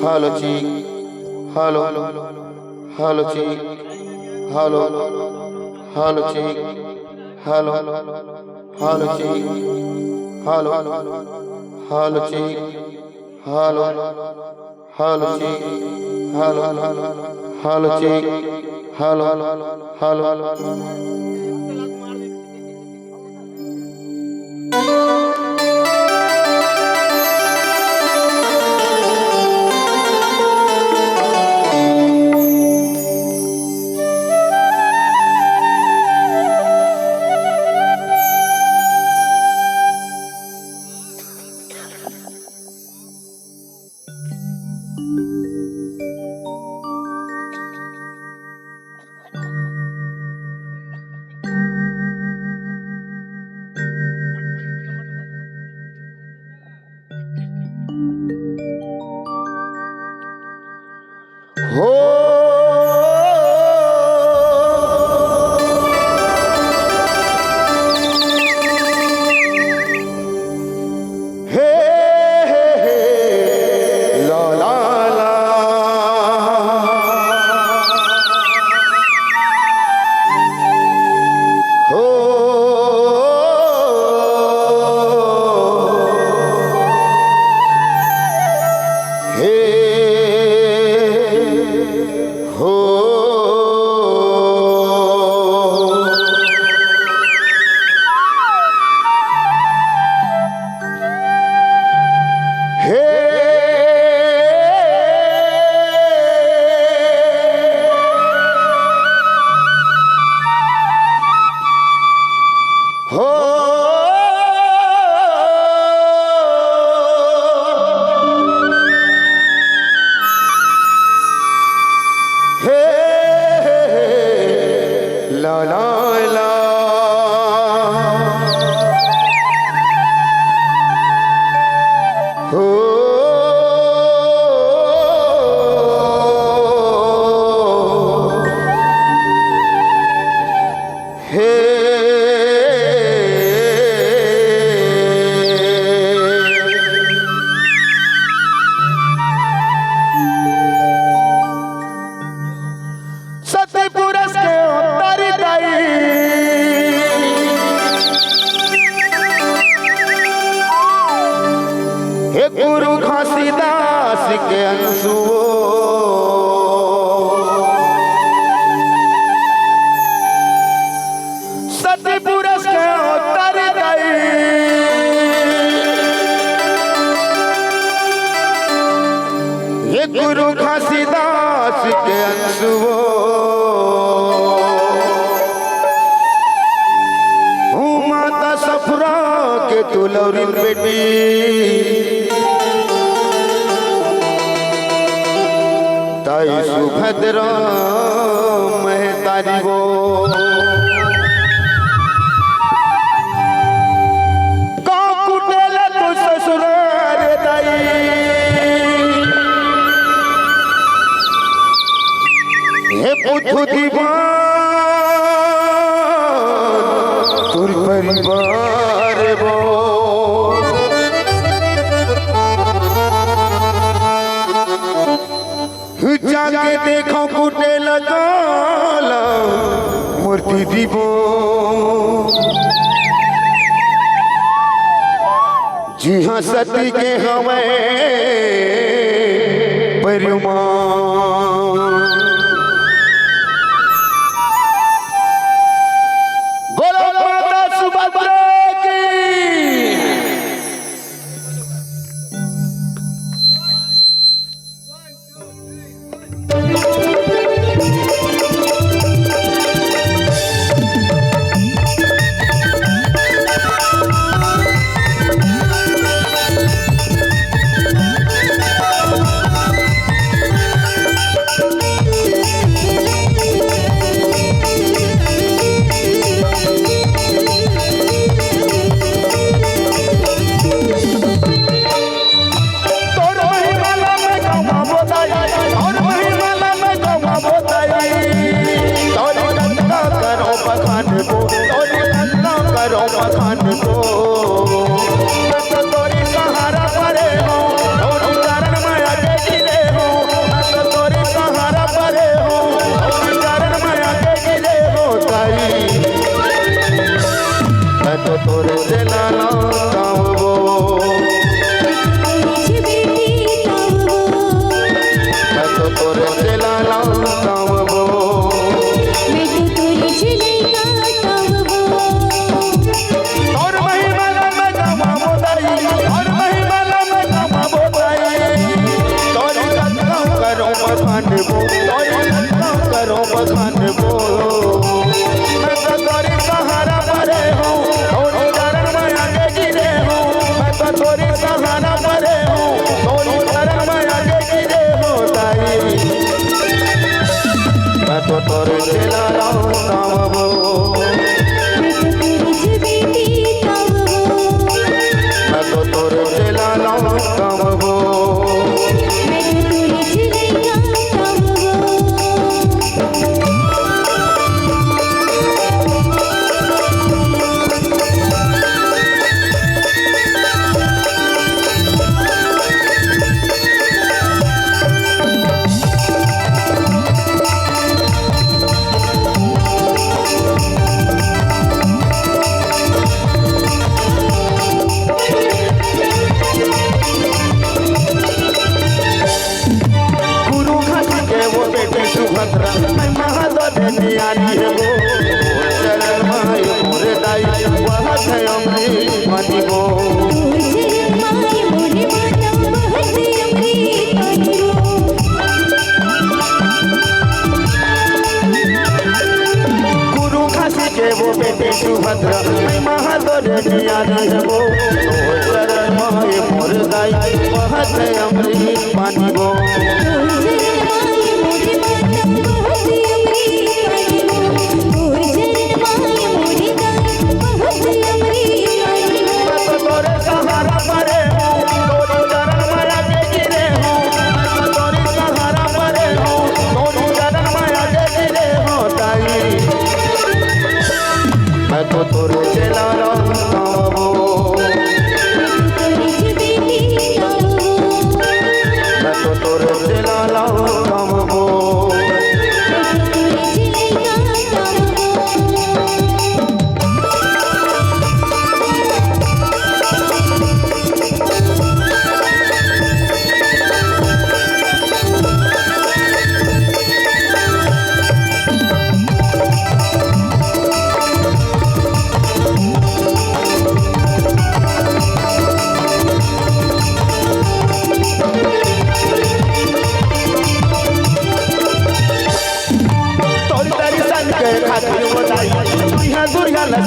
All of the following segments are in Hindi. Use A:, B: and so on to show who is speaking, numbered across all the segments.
A: Hello cheek, hello, hello cheek, hello, hello cheek, hello, hello cheek, hello, hello cheek, hello, hello cheek, hello, hello cheek, hello, hello. गुरु घासीदास के अंशुओ सती पुरुष के उत्तर गई ये गुरु घासीदास के अंशुओ माता सफरा के तुलौरी बेटी ताई सुभद्रा महतारी वो कुटेल तू ससुराल दाई हे पुथु दीवान तुर परिवार वो जाके देखो कुटे लगा मूर्ति दीबो जी हाँ सती के हमें परिमान बोलो माता सुभद्रा की तोरे चला लाऊं
B: मैं तो तोरे चलेगा
A: और महिमाला में गवा बोदाई और महिमाला में गवा बोदाई तोरे कथा करो बखान बो तोरे कथा करो बखान बो मैं तो तोरे सहारा परे हूँ तोरे चरण में आगे गिरे हूँ मैं तो तोरे सहारा परे हूँ तोरे चरण में आगे गिरे हूँ ताई मैं तो तोरे चला लाऊं मैं तो तोरे चला लाऊं सुभद्रा मैं महादेवी आनी है वो चरण माय मोरे दाई वह है अमृत पानी वो गुरु खासी के वो बेटे सुभद्रा मैं महादेवी आनी है वो चरण माय मोरे दाई वह है अमृत पानी वो मैं तो तोरे चला लाऊं मैं तो तोरे चला लाऊं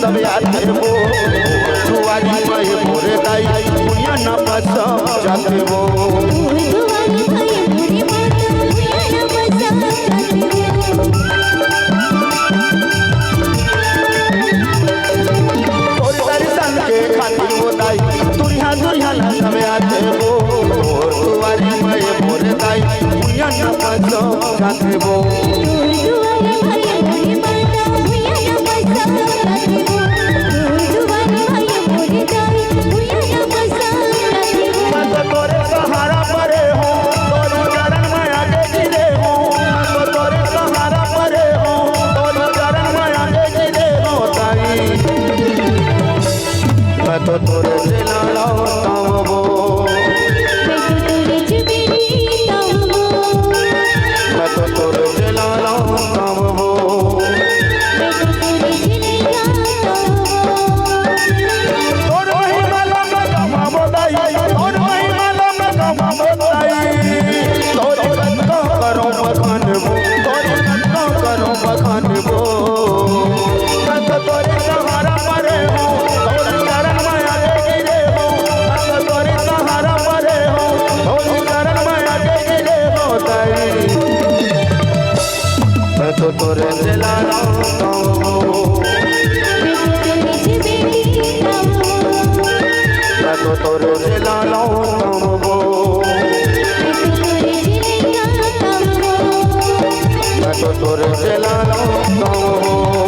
A: सब याद है वो दुआरी में मोरे दाई दुनिया ना पसा जाते वो और दर्शन के खातिर वो दाई दुनिया ना सब याद है वो दुआरी में मोरे दाई दुनिया ना पसा जाते वो मैं तो तोरे चला लाऊं मैं तो तोरे चला लाऊं तोरे महिमाला में गवा बोदाई तोरे महिमाला में गवा बोदाई तोरे कथा करो बखान वो तोरे कथा करो बखान वो मैं तो तोरे सहारा परे हूँ तोरे चरण में आगे गिरे हूँ मैं तो तोरे सहारा परे हूँ तोरे चरण में आगे गिरे हूँ ताई मैं तो तोरे चला लाऊं मैं तो तोरे चला लाऊं मैं तो तोरे चला लाऊं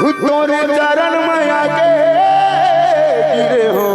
A: तोरे चरण में आके गिरे हो